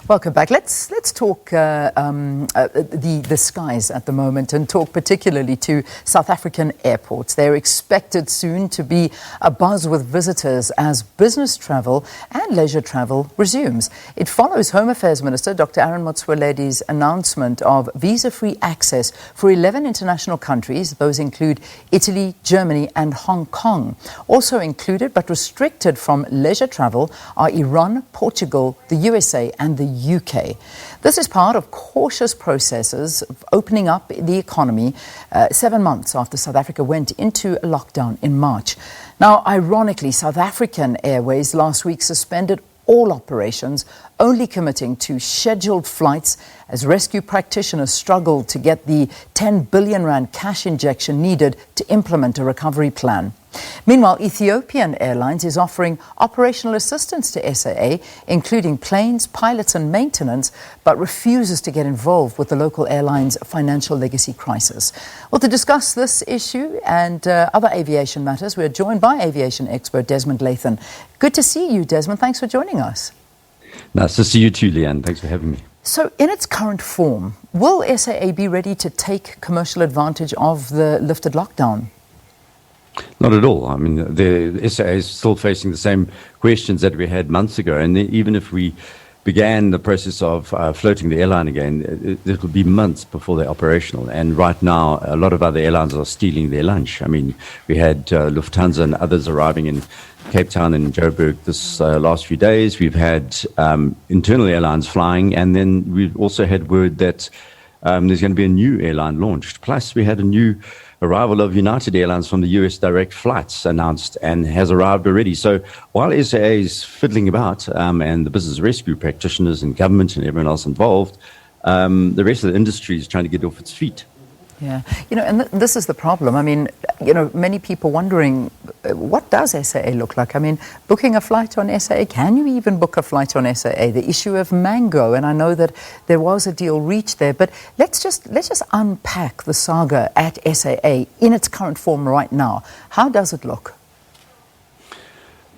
Welcome back. Let's talk the skies at the moment and talk particularly to South African airports. They're expected soon to be abuzz with visitors as business travel and leisure travel resumes. It follows Home Affairs Minister Dr. Motsoaledi's announcement of visa-free access for 11 international countries. Those include Italy, Germany and Hong Kong. Also included but restricted from leisure travel are Iran, Portugal, the USA and the UK. This is part of cautious processes of opening up the economy 7 months after South Africa went into a lockdown in March. Now, ironically, South African Airways last week suspended all operations, only committing to scheduled flights as rescue practitioners struggled to get the 10 billion rand cash injection needed to implement a recovery plan. Meanwhile, Ethiopian Airlines is offering operational assistance to SAA, including planes, pilots and maintenance, but refuses to get involved with the local airline's financial legacy crisis. Well, to discuss this issue and other aviation matters, we are joined by aviation expert Desmond Lathan. Good to see you, Desmond. Thanks for joining us. Nice to see you too, Leanne. Thanks for having me. So, in its current form, will SAA be ready to take commercial advantage of the lifted lockdown? Not at all. I mean, the SAA is still facing the same questions that we had months ago. And even if we began the process of floating the airline again, it will be months before they're operational. And right now, a lot of other airlines are stealing their lunch. I mean, we had Lufthansa and others arriving in Cape Town and Joburg this last few days. We've had internal airlines flying. And then we've also had word that there's going to be a new airline launched. Plus, we had a new arrival of United Airlines from the US direct flights announced and has arrived already. So while SAA is fiddling about and the business rescue practitioners and government and everyone else involved, the rest of the industry is trying to get off its feet. Yeah, and this is the problem. I mean, many people wondering, what does SAA look like? I mean, booking a flight on SAA, can you even book a flight on SAA? The issue of Mango, and I know that there was a deal reached there, but let's just unpack the saga at SAA in its current form right now. How does it look?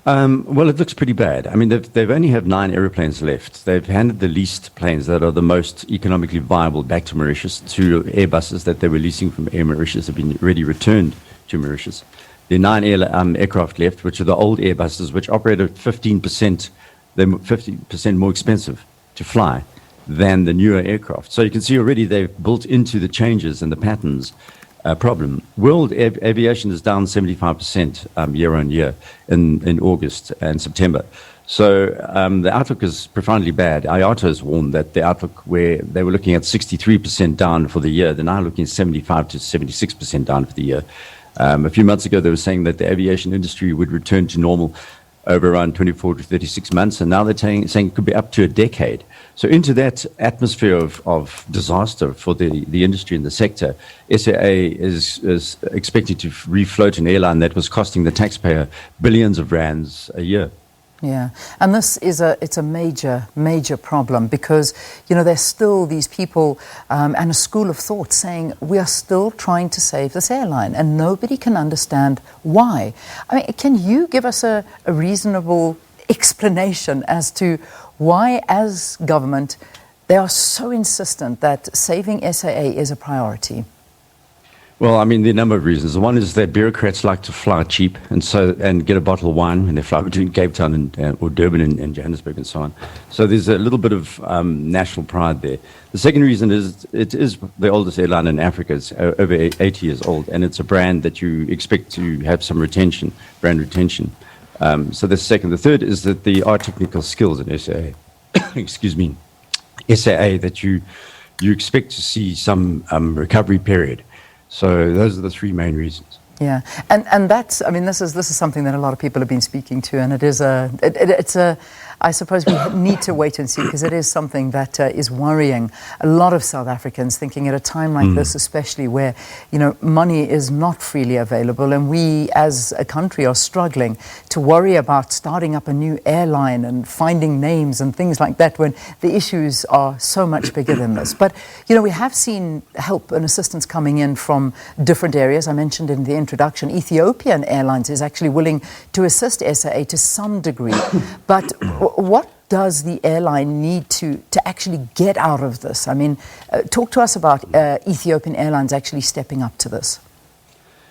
Well, it looks pretty bad. I mean, they've only have 9 aeroplanes left. They've handed the leased planes that are the most economically viable back to Mauritius. 2 Airbuses that they were leasing from Air Mauritius have been already returned to Mauritius. There are 9 aircraft left, which are the old Airbuses, which operate at 15%. They're 50% more expensive to fly than the newer aircraft. So you can see already they've built into the changes and the patterns problem. World aviation is down 75% year on year in August and September. So the outlook is profoundly bad. IATA has warned that the outlook, where they were looking at 63% down for the year, they're now looking at 75 to 76% down for the year. A few months ago, they were saying that the aviation industry would return to normal over around 24 to 36 months, and now they're saying it could be up to a decade. So into that atmosphere of disaster for the industry and the sector, SAA is expecting to refloat an airline that was costing the taxpayer billions of rands a year. Yeah, and it's a major problem because, there's still these people and a school of thought saying we are still trying to save this airline and nobody can understand why. I mean, can you give us a reasonable explanation as to why, as government, they are so insistent that saving SAA is a priority? Well, I mean, there are a number of reasons. One is that bureaucrats like to fly cheap and get a bottle of wine when they fly between Cape Town or Durban and Johannesburg and so on. So there's a little bit of national pride there. The second reason is it is the oldest airline in Africa. It's over 80 years old, and it's a brand that you expect to have some brand retention. So that's second. The third is that there are technical skills in SAA, excuse me, SAA that you expect to see some recovery period. So those are the 3 main reasons. Yeah, and that's, I mean, this is something that a lot of people have been speaking to, and it's I suppose we need to wait and see because it is something that is worrying a lot of South Africans, thinking at a time like this, especially where, money is not freely available and we as a country are struggling to worry about starting up a new airline and finding names and things like that when the issues are so much bigger than this. But, we have seen help and assistance coming in from different areas. I mentioned in the introduction, Ethiopian Airlines is actually willing to assist SAA to some degree. But what does the airline need to actually get out of this? I mean, talk to us about Ethiopian Airlines actually stepping up to this.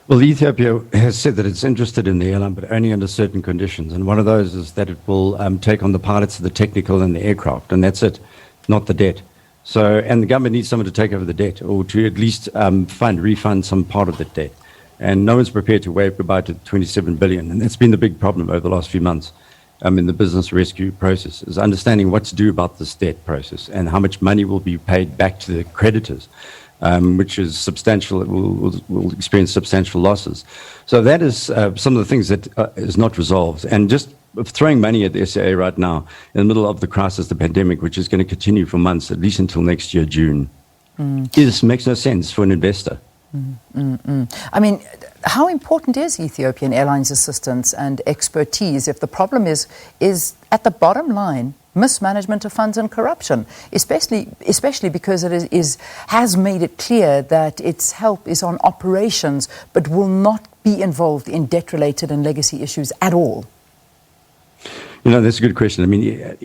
Well, Ethiopia has said that it's interested in the airline, but only under certain conditions. And one of those is that it will take on the pilots, the technical, and the aircraft. And that's it, not the debt. So, and the government needs someone to take over the debt, or to at least refund some part of the debt. And no one's prepared to wave goodbye to 27 billion. And that's been the big problem over the last few months in the business rescue process, is understanding what to do about this debt process and how much money will be paid back to the creditors. Which is substantial, will experience substantial losses. So that is some of the things that is not resolved. And just throwing money at the SAA right now, in the middle of the crisis, the pandemic, which is going to continue for months, at least until next year, June, this makes no sense for an investor. I mean, how important is Ethiopian Airlines assistance and expertise if the problem is at the bottom line mismanagement of funds and corruption, especially because it has made it clear that its help is on operations but will not be involved in debt-related and legacy issues at all? You know, that's a good question. I mean,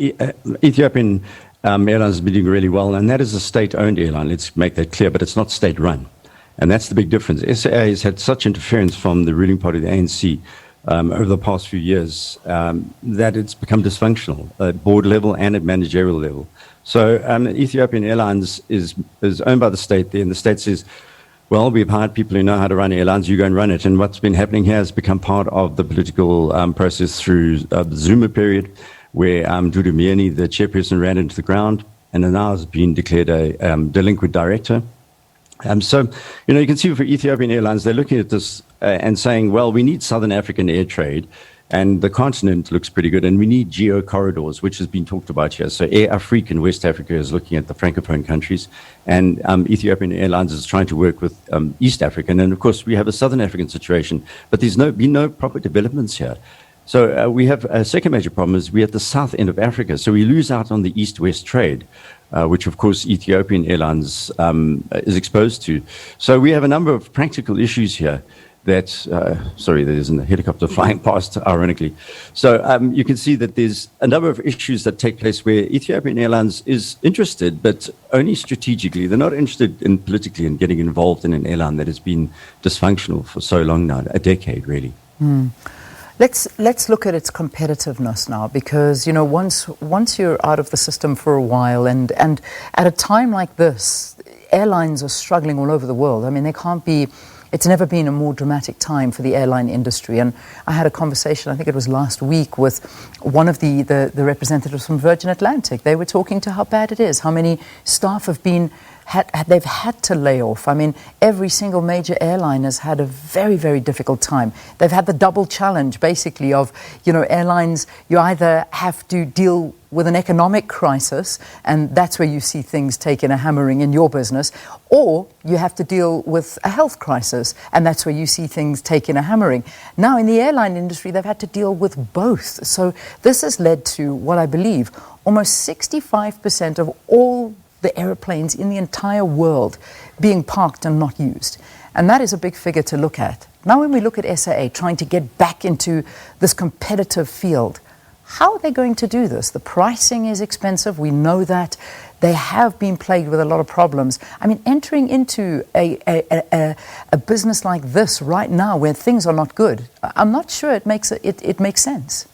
Ethiopian Airlines has been doing really well, and that is a state-owned airline. Let's make that clear, but it's not state-run. And that's the big difference. SAA has had such interference from the ruling party, the ANC, over the past few years, that it's become dysfunctional at board level and at managerial level. So Ethiopian Airlines is owned by the state there, and the state says, well, we've hired people who know how to run airlines, you go and run it. And what's been happening here has become part of the political process through the Zuma period, where Dudu Myeni, the chairperson, ran into the ground and now has been declared a delinquent director. So, you know, you can see for Ethiopian Airlines, they're looking at this and saying, well, we need Southern African air trade, and the continent looks pretty good, and we need geo corridors, which has been talked about here. So Air Afrique in West Africa is looking at the Francophone countries, and Ethiopian Airlines is trying to work with East African, and of course we have a Southern African situation, but there's been no proper developments here. So we have a second major problem is we're at the south end of Africa, so we lose out on the east-west trade, which of course Ethiopian Airlines is exposed to. So we have a number of practical issues here that, sorry, there's a helicopter flying past, ironically. So you can see that there's a number of issues that take place where Ethiopian Airlines is interested, but only strategically. They're not interested in politically in getting involved in an airline that has been dysfunctional for so long now, a decade really. Let's look at its competitiveness now, because, you know, once you're out of the system for a while, and at a time like this, airlines are struggling all over the world. I mean, they can't be. It's never been a more dramatic time for the airline industry. And I had a conversation, I think it was last week, with one of the representatives from Virgin Atlantic. They were talking to how bad it is, how many staff have been. They've had to lay off. I mean, every single major airline has had a very, very difficult time. They've had the double challenge, basically, of, you know, airlines, you either have to deal with an economic crisis, and that's where you see things taking a hammering in your business, or you have to deal with a health crisis, and that's where you see things taking a hammering. Now, in the airline industry, they've had to deal with both. So this has led to what I believe almost 65% of all the airplanes in the entire world being parked and not used. And that is a big figure to look at. Now, when we look at SAA trying to get back into this competitive field, how are they going to do this? The pricing is expensive. We know that. They have been plagued with a lot of problems. I mean, entering into a business like this right now where things are not good, I'm not sure it makes sense.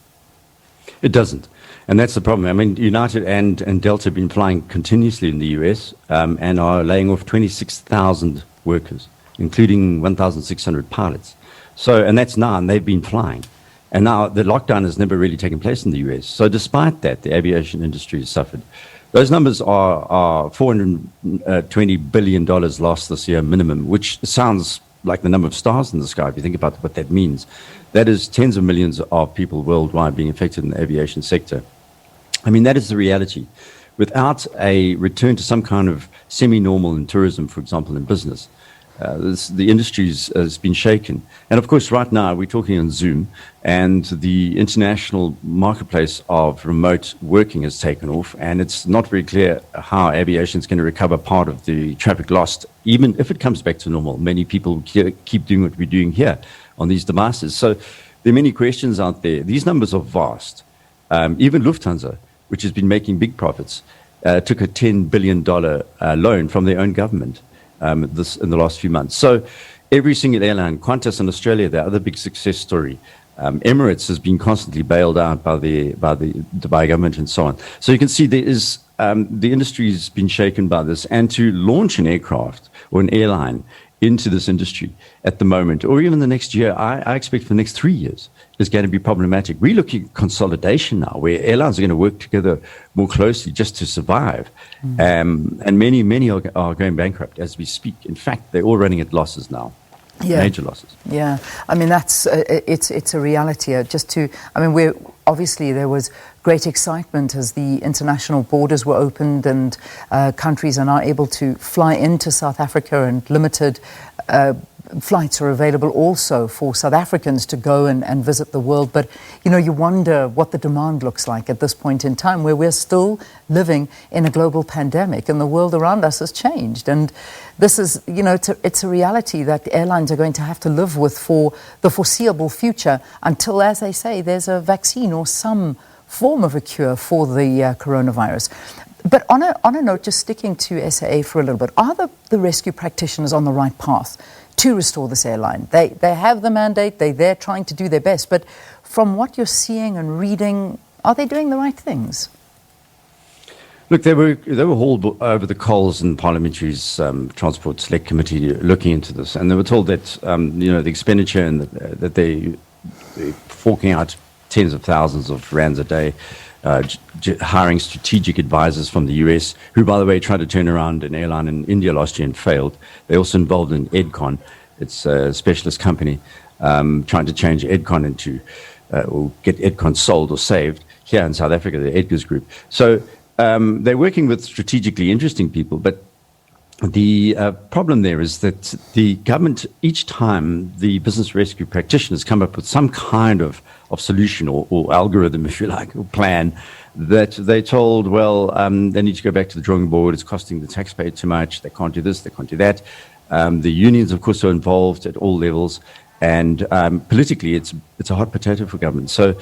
It doesn't. And that's the problem. I mean, United and Delta have been flying continuously in the US and are laying off 26,000 workers, including 1,600 pilots. So, and that's now, and they've been flying. And now the lockdown has never really taken place in the US. So despite that, the aviation industry has suffered. Those numbers are $420 billion lost this year minimum, which sounds like the number of stars in the sky if you think about what that means. That is tens of millions of people worldwide being affected in the aviation sector. I mean, that is the reality. Without a return to some kind of semi-normal in tourism, for example, in business, the industry has been shaken. And of course, right now, we're talking on Zoom, and the international marketplace of remote working has taken off, and it's not very clear how aviation is going to recover part of the traffic lost, even if it comes back to normal. Many people keep doing what we're doing here on these devices. So there are many questions out there. These numbers are vast. Even Lufthansa, which has been making big profits, took a $10 billion loan from their own government this in the last few months. So every single airline, Qantas in Australia, the other big success story. Emirates has been constantly bailed out by the Dubai government and so on. So you can see there is the industry has been shaken by this, and to launch an aircraft or an airline into this industry at the moment, or even the next year, I expect for the next 3 years, is going to be problematic. We're looking at consolidation now, where airlines are going to work together more closely just to survive. And many are going bankrupt as we speak. In fact, they're all running at losses now. Yeah. Major losses. Yeah, I mean that's it's a reality. We're obviously there was great excitement as the international borders were opened and countries are now able to fly into South Africa, and limited flights are available also for South Africans to go and visit the world. But you wonder what the demand looks like at this point in time, where we're still living in a global pandemic and the world around us has changed. And this is, it's a reality that airlines are going to have to live with for the foreseeable future until, as they say, there's a vaccine or some form of a cure for the coronavirus. But on a note, just sticking to SAA for a little bit, are the rescue practitioners on the right path to restore this airline? They have the mandate, they're trying to do their best, but from what you're seeing and reading, are they doing the right things? Look, they were hauled over the coals in Parliamentary's Transport Select Committee looking into this, and they were told that the expenditure and that they're forking out tens of thousands of rands a day, hiring strategic advisors from the US, who, by the way, tried to turn around an airline in India last year and failed. They're also involved in Edcon. It's a specialist company trying to change Edcon into, or get Edcon sold or saved here in South Africa, the Edgar's Group. So they're working with strategically interesting people, but the problem there is that the government, each time the business rescue practitioners come up with some kind of solution or algorithm, if you like, or plan, that they're told, well, they need to go back to the drawing board, it's costing the taxpayer too much, they can't do this, they can't do that. The unions, of course, are involved at all levels, and politically it's a hot potato for government. So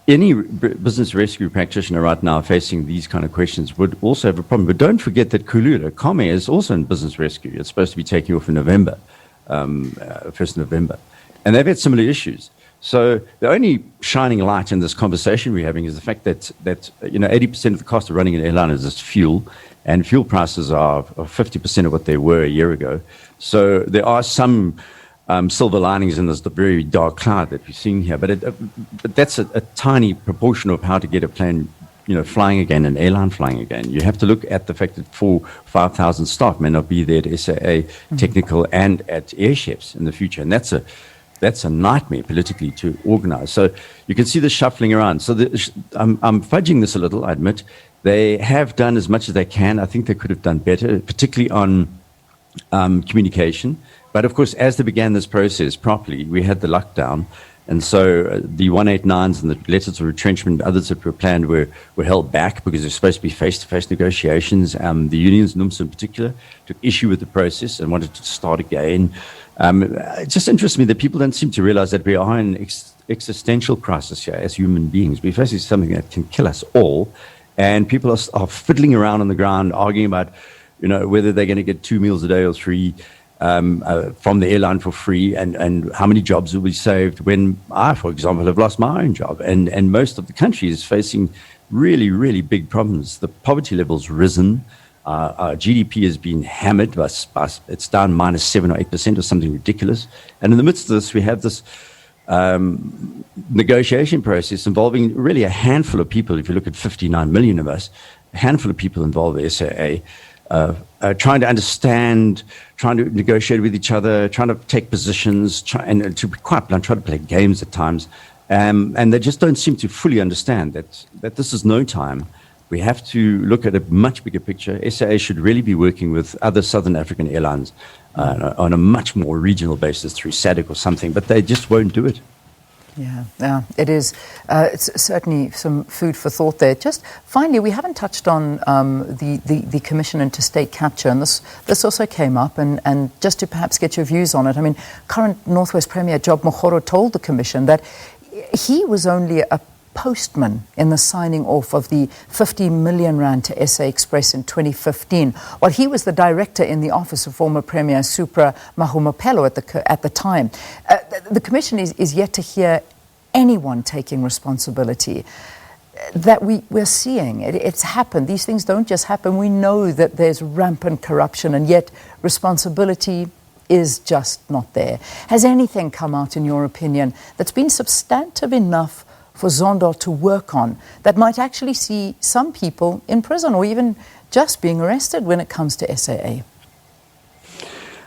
any business rescue practitioner right now facing these kind of questions would also have a problem. But don't forget that Kulula, Kame, is also in business rescue. It's supposed to be taking off in November, 1st November. And they've had similar issues. So the only shining light in this conversation we're having is the fact that 80% of the cost of running an airline is just fuel, and fuel prices are 50% of what they were a year ago. So there are some silver linings in this very dark cloud that we're seeing here, but that's a tiny proportion of how to get a plane, flying again, an airline flying again. You have to look at the fact that 5,000 staff may not be there at SAA, technical, and at airships in the future, and that's a nightmare politically to organize. So you can see the shuffling around. So I'm fudging this a little, I admit. They have done as much as they can. I think they could have done better, particularly on communication. But of course, as they began this process properly, we had the lockdown. And so the 189s and the letters of retrenchment, others that were planned, were held back because they're supposed to be face-to-face negotiations. The unions, NUMSA in particular, took issue with the process and wanted to start again. It just interests me that people don't seem to realize that we are in existential crisis here as human beings. We're facing something that can kill us all. And people are fiddling around on the ground, arguing about, whether they're going to get 2 meals a day or 3 from the airline for free, and how many jobs will be saved, when I, for example, have lost my own job. And most of the country is facing really, really big problems. The poverty level's risen. Our GDP has been hammered. It's down -7 or 8% or something ridiculous. And in the midst of this, we have this negotiation process involving really a handful of people. If you look at 59 million of us, a handful of people involved with SAA, trying to understand, trying to negotiate with each other, trying to take positions, and to be quite blunt, try to play games at times. And they just don't seem to fully understand that this is no time. We have to look at a much bigger picture. SAA should really be working with other Southern African airlines on a much more regional basis through SADC or something, but they just won't do it. Yeah, it is. It's certainly some food for thought there. Just finally, we haven't touched on the Commission into State Capture, and this also came up, and just to perhaps get your views on it. I mean, current Northwest Premier Job Mokgoro told the Commission that he was only a postman in the signing off of the 50 million rand to SA Express in 2015. Well, he was the director in the office of former Premier Supra Mahumapelo at the time. The Commission is yet to hear anyone taking responsibility. That we're seeing. It's happened. These things don't just happen. We know that there's rampant corruption, and yet responsibility is just not there. Has anything come out, in your opinion, that's been substantive enough for Zondo to work on that might actually see some people in prison or even just being arrested when it comes to SAA?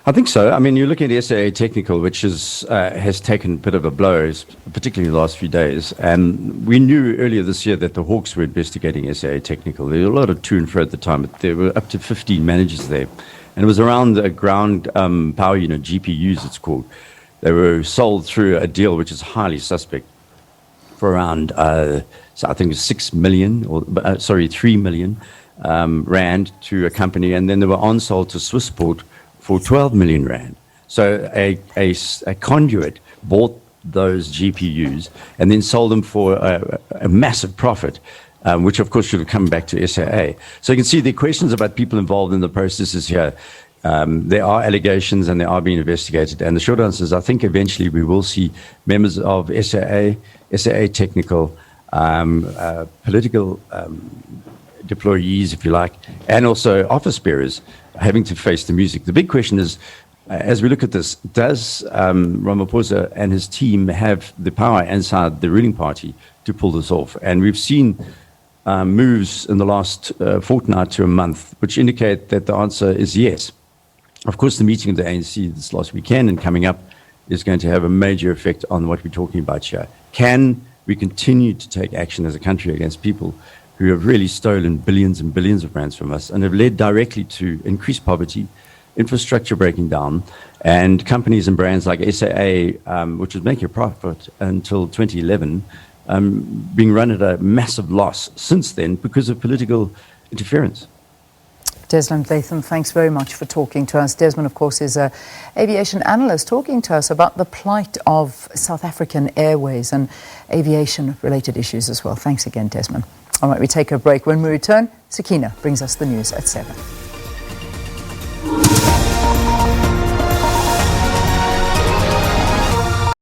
I think so. I mean, you're looking at SAA Technical, which has taken a bit of a blow, particularly in the last few days. And we knew earlier this year that the Hawks were investigating SAA Technical. There were a lot of to and fro at the time, but there were up to 15 managers there. And it was around the ground power unit, GPUs it's called. They were sold through a deal which is highly suspect for around, so I think it was 6 million, or 3 million rand to a company. And then they were on sold to Swissport for 12 million rand. So a conduit bought those GPUs and then sold them for a massive profit, which of course should have come back to SAA. So you can see the questions about people involved in the processes here. There are allegations and they are being investigated. And the short answer is I think eventually we will see members of SAA Technical, political deployees, if you like, and also office bearers having to face the music. The big question is, as we look at this, does Ramaphosa and his team have the power inside the ruling party to pull this off? And we've seen moves in the last fortnight to a month, which indicate that the answer is yes. Of course, the meeting of the ANC this last weekend and coming up is going to have a major effect on what we're talking about here. Can we continue to take action as a country against people who have really stolen billions and billions of rands from us and have led directly to increased poverty, infrastructure breaking down, and companies and brands like SAA, which was making a profit until 2011, being run at a massive loss since then because of political interference. Desmond Latham, thanks very much for talking to us. Desmond, of course, is an aviation analyst talking to us about the plight of South African Airways and aviation-related issues as well. Thanks again, Desmond. All right, we take a break. When we return, Sakina brings us the news at 7.